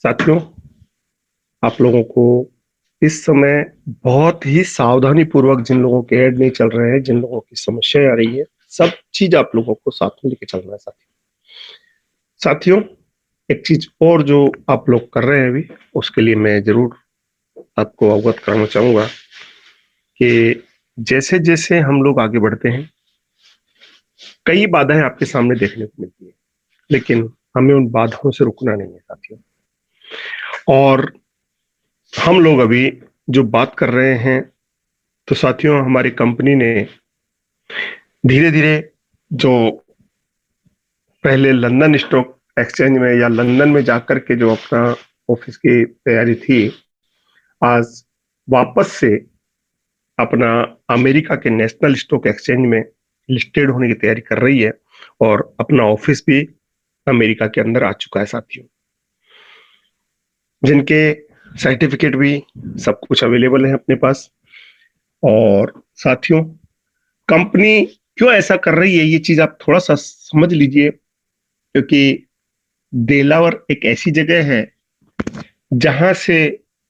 साथियों, आप लोगों को इस समय बहुत ही सावधानी पूर्वक जिन लोगों के ऐड नहीं चल रहे हैं, जिन लोगों की समस्याएं आ रही है, सब चीज आप लोगों को साथ में लेके चलना है। साथियों, एक चीज और जो आप लोग कर रहे हैं अभी, उसके लिए मैं जरूर आपको अवगत कराना चाहूंगा कि जैसे जैसे हम लोग आगे बढ़ते हैं, कई बाधाएं आपके सामने देखने को मिलती है, लेकिन हमें उन बाधाओं से रुकना नहीं है साथियों। और हम लोग अभी जो बात कर रहे हैं, तो साथियों हमारी कंपनी ने धीरे धीरे जो पहले लंदन स्टॉक एक्सचेंज में या लंदन में जाकर के जो अपना ऑफिस की तैयारी थी, आज वापस से अपना अमेरिका के नेशनल स्टॉक एक्सचेंज में लिस्टेड होने की तैयारी कर रही है और अपना ऑफिस भी अमेरिका के अंदर आ चुका है साथियों, जिनके सर्टिफिकेट भी सब कुछ अवेलेबल है अपने पास। और साथियों, कंपनी क्यों ऐसा कर रही है, ये चीज आप थोड़ा सा समझ लीजिए, क्योंकि देलावर एक ऐसी जगह है जहां से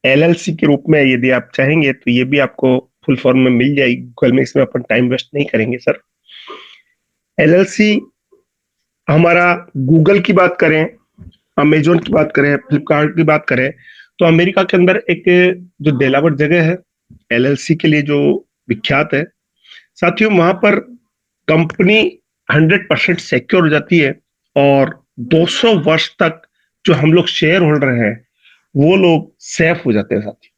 एलएलसी के रूप में, यदि आप चाहेंगे तो ये भी आपको फुल फॉर्म में मिल जाएगी गूगल में, इसमें अपन टाइम वेस्ट नहीं करेंगे सर। एलएलसी हमारा, गूगल की बात करें, अमेजोन की बात करें, फ्लिपकार्ट की बात करें, तो अमेरिका के अंदर एक जो देलावर जगह है एलएलसी के लिए जो विख्यात है साथियों, वहां पर कंपनी 100% सिक्योर हो जाती है और 200 वर्ष तक जो हम लोग शेयर होल्डर हैं वो लोग सेफ हो जाते हैं साथियों।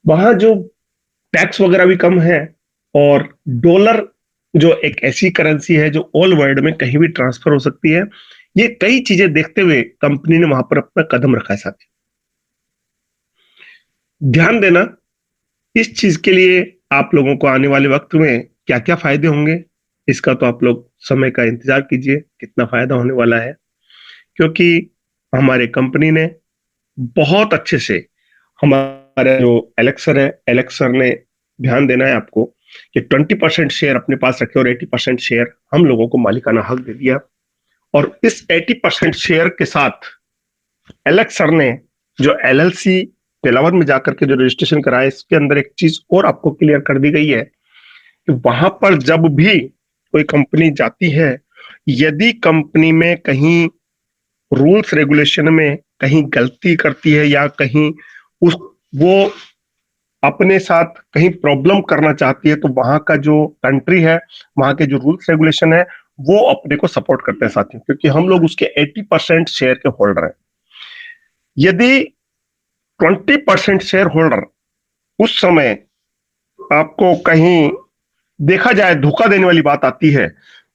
वहां जो टैक्स वगैरह भी कम है, और डॉलर जो एक ऐसी करेंसी है जो ऑल वर्ल्ड में कहीं भी ट्रांसफर हो सकती है, ये कई चीजें देखते हुए कंपनी ने वहां पर अपना कदम रखा है साथियों। ध्यान देना, इस चीज के लिए आप लोगों को आने वाले वक्त में क्या क्या फायदे होंगे, इसका तो आप लोग समय का इंतजार कीजिए, कितना फायदा होने वाला है। क्योंकि हमारे कंपनी ने बहुत अच्छे से, हमारे जो एलेक्सर है, एलेक्सर ने ध्यान देना है आपको कि 20% शेयर अपने पास रखे और 80% शेयर हम लोगों को मालिकाना हक दे दिया। और इस 80% शेयर के साथ एलेक्सर ने जो एलएलसी दिलावर में जाकर के जो रजिस्ट्रेशन कराया, इसके अंदर एक चीज और आपको क्लियर कर दी गई है कि वहां पर जब भी कोई कंपनी जाती है, यदि कंपनी में कहीं रूल्स रेगुलेशन में कहीं गलती करती है या कहीं उस वो अपने साथ कहीं प्रॉब्लम करना चाहती है, तो वहां का जो कंट्री है, वहां के जो रूल्स रेगुलेशन है, वो अपने को सपोर्ट करते हैं साथियों, क्योंकि हम लोग उसके 80% शेयर के होल्डर हैं। यदि 20% शेयर होल्डर उस समय आपको कहीं देखा जाए धोखा देने वाली बात आती है,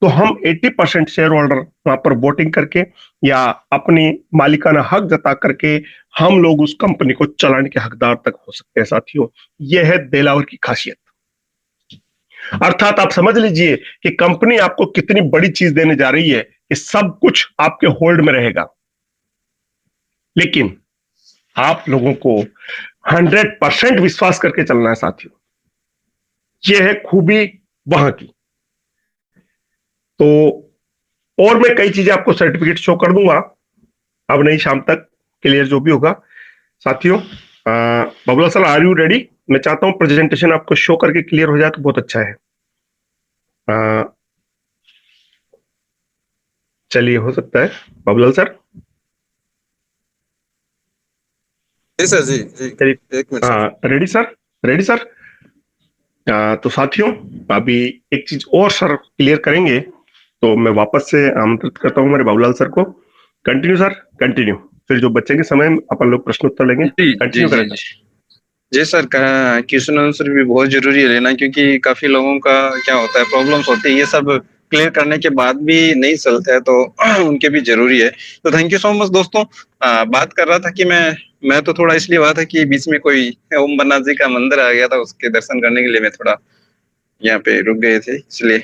तो हम 80% शेयर होल्डर वहां पर वोटिंग करके या अपनी मालिकाना हक जता करके हम लोग उस कंपनी को चलाने के हकदार तक हो सकते हैं साथियों। यह है देलावर की खासियत। अर्थात आप समझ लीजिए कि कंपनी आपको कितनी बड़ी चीज देने जा रही है कि सब कुछ आपके होल्ड में रहेगा, लेकिन आप लोगों को 100% विश्वास करके चलना है साथियों। यह है खूबी वहां की। तो और मैं कई चीजें आपको सर्टिफिकेट शो कर दूंगा अब नहीं, शाम तक क्लियर जो भी होगा साथियों। Babla sir, are you ready? मैं चाहता हूं प्रेजेंटेशन आपको शो करके क्लियर हो जाए तो बहुत अच्छा है। चलिए, हो सकता है बबला सर। जी सर, जी जी। चलिए, एक minute sir. Ready sir, ready sir. तो साथियों, अभी एक चीज और सर क्लियर करेंगे, तो मैं वापस से आमंत्रित करता हूँ मेरे बाबूलाल सर को। Continue sir, continue. फिर जो बच्चे के समय अपन लोग प्रश्न उत्तर लेंगे। जी जी कंटिन्यू जी करें जी। सर। जी सर, क्वेश्चन आंसर भी बहुत जरूरी है लेना, क्योंकि काफी लोगों का क्या होता है, प्रॉब्लम्स होती है, ये सब क्लियर करने के बाद भी नहीं चलता है, तो उनके भी जरूरी है। तो थैंक यू सो मच दोस्तों। बात कर रहा था कि मैं तो थोड़ा इसलिए हुआ था कि बीच में कोई ओम बन्ना जी का मंदिर आ गया था, उसके दर्शन करने के लिए मैं थोड़ा यहाँ पे रुक गए थे, इसलिए।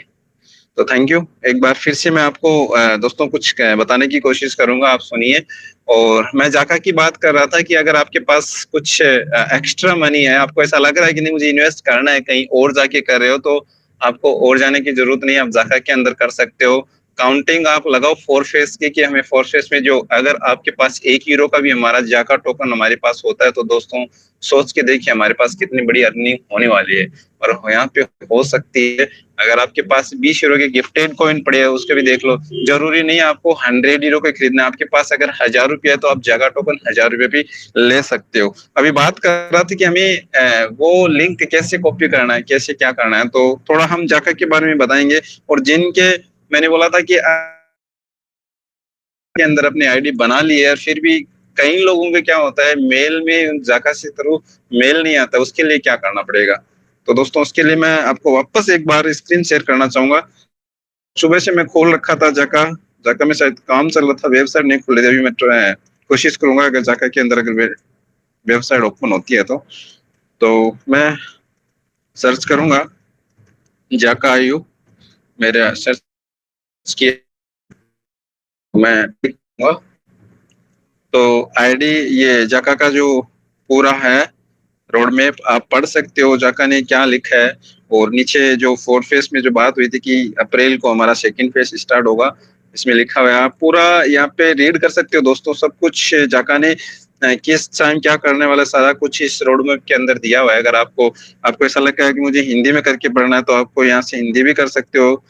तो थैंक यू। एक बार फिर से मैं आपको दोस्तों कुछ बताने की कोशिश करूंगा, आप सुनिए। और मैं जाका की बात कर रहा था कि अगर आपके पास कुछ एक्स्ट्रा मनी है, आपको ऐसा लग रहा है कि नहीं मुझे इन्वेस्ट करना है, कहीं और जाके कर रहे हो, तो आपको और जाने की जरूरत नहीं है, आप जाका के अंदर कर सकते हो। काउंटिंग आप लगाओ 4 फेस की, कि हमें 4 फेस में जो अगर आपके पास 1 यूरो का भी हमारा जाका टोकन हमारे पास होता है तो दोस्तों सोच के देखिए हमारे पास कितनी बड़ी अर्निंग होने वाली है। और यहाँ पे हो सकती है अगर आपके पास 20 यूरो के गिफ्टेड कॉइन पड़े हैं उसके भी देख लो, जरूरी नहीं आपको 100 यूरो के खरीदना है, आपके पास अगर 1000 रुपया है तो आप जागा टोकन 1000 रुपये भी ले सकते हो। अभी बात कर रहा था कि हमें वो लिंक कैसे कॉपी करना है, कैसे क्या करना है, तो थोड़ा हम जाका के बारे में बताएंगे। और जिनके मैंने बोला था कि के अंदर अपनी आईडी बना ली है, फिर भी कई लोगों के क्या होता है मेल में जाका से थ्रू मेल नहीं आता, उसके लिए क्या करना पड़ेगा। तो दोस्तों उसके लिए मैं आपको वापस एक बार स्क्रीन शेयर करना चाहूंगा। सुबह से मैं खोल रखा था जाका, जाका में शायद काम चल रहा था, वेबसाइट नहीं खुल रही थी। अभी मैं कोशिश करूंगा अगर जाका के अंदर अगर वेबसाइट ओपन होती है तो मैं सर्च करूंगा जाका आईयू, मेरे सर्च किया मैं लिखूंगा तो आईडी ये जाका का जो पूरा है रोड मैप आप पढ़ सकते हो जाका ने क्या लिखा है। और नीचे जो 4 फेस में जो बात हुई थी कि अप्रैल को हमारा सेकंड फेस स्टार्ट होगा, इसमें लिखा हुआ है, आप पूरा यहाँ पे रीड कर सकते हो दोस्तों। सब कुछ जाका ने किस टाइम क्या करने वाला सारा कुछ इस रोड मैप के अंदर दिया हुआ है। अगर आपको ऐसा लगता है कि मुझे हिंदी में करके पढ़ना है तो आपको यहाँ से हिंदी भी कर सकते हो।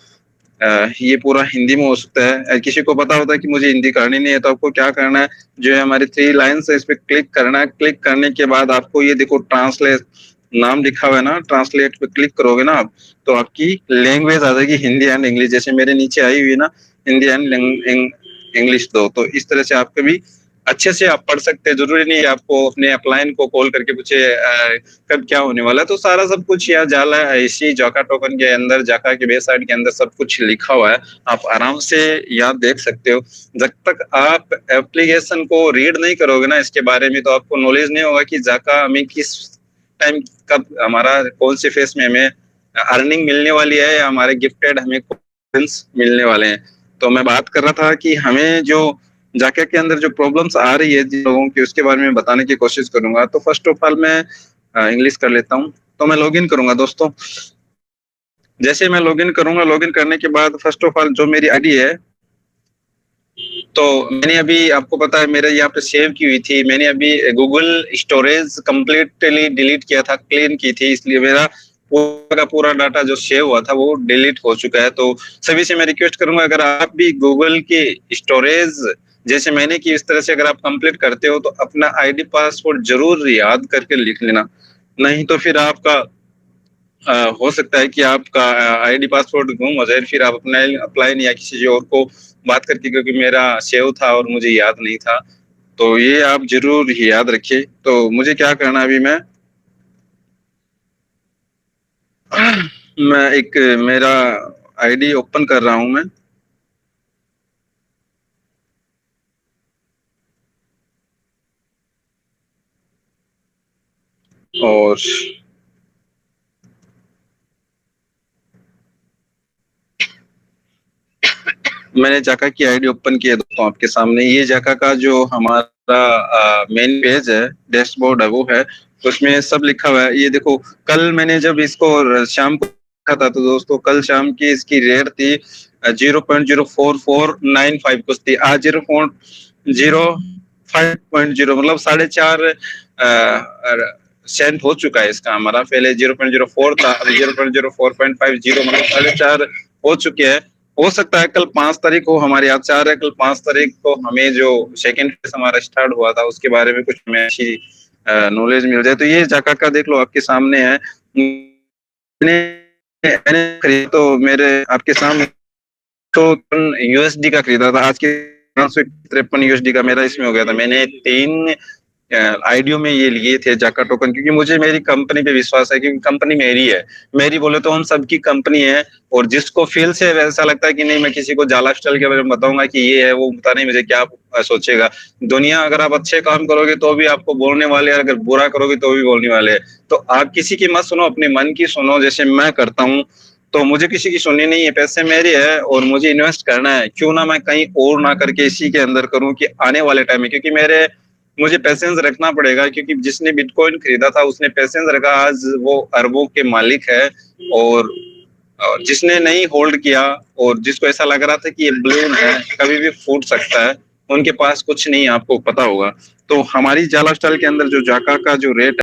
ये पूरा हिंदी में हो सकता है। किसी को पता होता है कि मुझे हिंदी करनी नहीं है तो आपको क्या करना है, जो है हमारी 3 लाइन्स है इस पे क्लिक करना है। क्लिक करने के बाद आपको ये देखो ट्रांसलेट नाम लिखा हुआ है ना, ट्रांसलेट पे क्लिक करोगे ना आप तो आपकी लैंग्वेज आ जाएगी हिंदी एंड इंग्लिश, जैसे मेरे नीचे आई हुई है ना हिंदी एंड इंग्लिश दो। तो इस तरह से आपके भी अच्छे से आप पढ़ सकते हैं। जरूरी नहीं है आपको अपने अपलाइन को कॉल करके पूछे कब क्या होने वाला है। तो सारा सब कुछ यहाँ जाला इसी जाका टोकन के अंदर, जाका के वेबसाइट के अंदर सब कुछ लिखा हुआ है, आप आराम से यहाँ देख सकते हो। जब तक आप एप्लीकेशन को रीड नहीं करोगे ना इसके बारे में तो आपको नॉलेज नहीं होगा कि जाका हमें किस टाइम कब हमारा कौन से फेस में हमें अर्निंग मिलने वाली है या हमारे गिफ्टेड हमें कॉइंस मिलने वाले हैं। तो मैं बात कर रहा था कि हमें जो जाका के अंदर जो प्रॉब्लम्स आ रही है जिन लोगों की उसके बारे में बताने की कोशिश करूंगा। तो फर्स्ट ऑफ ऑल मैं इंग्लिश कर लेता हूँ। तो मैं लॉगिन करूंगा दोस्तों। जैसे मैं लॉगिन करूंगा, लॉगिन करने के बाद फर्स्ट ऑफ ऑल जो मेरी आईडी है तो मैंने अभी आपको पता है मेरे यहाँ पे सेव की हुई थी, मैंने अभी गूगल स्टोरेज कंप्लीटली डिलीट किया था, क्लीन की थी, इसलिए मेरा पूरा का पूरा डाटा जो सेव हुआ था वो डिलीट हो चुका है। तो सभी से मैं रिक्वेस्ट करूंगा अगर आप भी गूगल की स्टोरेज जैसे मैंने की इस तरह से अगर आप कंप्लीट करते हो तो अपना आईडी पासवर्ड जरूर याद करके लिख लेना, नहीं तो फिर आपका हो सकता है कि आपका आईडी पासवर्ड गुम हो जाए, फिर आप अपना अपलाइन या किसी और को बात करके, क्योंकि मेरा सेव था और मुझे याद नहीं था, तो ये आप जरूर ही याद रखिए। तो मुझे क्या करना अभी मैं एक मेरा आईडी ओपन कर रहा हूं मैं, और मैंने जाका की आईडी ओपन किया दोस्तों आपके सामने। ये जाका का जो हमारा मेन पेज है, डैशबोर्ड है वो है, उसमें सब लिखा हुआ है। ये देखो कल मैंने जब इसको शाम को देखा था तो दोस्तों कल शाम की इसकी रेट थी 0.04495 कुछ थी, आज 0.05.0 मतलब 4.5 सेंट हो चुका है इसका हमारा। पहले 0.04 था, अभी 0.0450 मतलब 4.5 हो चुके हैं। हो सकता है कल 5 तारीख को हमारे याद से आ रहा है, कल 5 तारीख को हमें जो सेकेंड फेज हमारा स्टार्ट हुआ था उसके बारे में कुछ हमें अच्छी नॉलेज मिल जाए। तो ये जाका का देख लो आपके सामने है, मैंने खरीदा तो मेरे आपके सामने तो यूएसडी का खरीदा था, आज के 553 यूएसडी का मेरा इसमें हो गया था। मैंने 3 आईडियो में ये लिए थे जाका टोकन, क्योंकि मुझे मेरी कंपनी पे विश्वास है, क्योंकि कंपनी मेरी है, मेरी बोले तो हम सबकी कंपनी है। और जिसको फील से वैसा लगता है कि नहीं मैं किसी को जाला स्टाइल के बारे में बताऊंगा कि ये है वो, पता नहीं मुझे क्या सोचेगा दुनिया। अगर आप अच्छे काम करोगे तो भी आपको बोलने वाले, अगर बुरा करोगे तो भी बोलने वाले हैं। तो आप किसी की मत सुनो, अपने मन की सुनो, जैसे मैं करता हूँ। तो मुझे किसी की सुननी नहीं है, पैसे मेरे है और मुझे इन्वेस्ट करना है, क्यों ना मैं कहीं और ना करके इसी के अंदर करूं कि आने वाले टाइम में, क्योंकि मुझे पैसेंस रखना पड़ेगा, क्योंकि जिसने बिटकॉइन खरीदा था उसने पैसेंस रखा, आज वो अरबों के मालिक है। और और जिसने नहीं होल्ड किया और जिसको ऐसा लग रहा था कि ये बलून है, कभी भी फूट सकता है, उनके पास कुछ नहीं, आपको पता होगा। तो हमारी जाला स्टाइल के अंदर जो जाका का जो रेट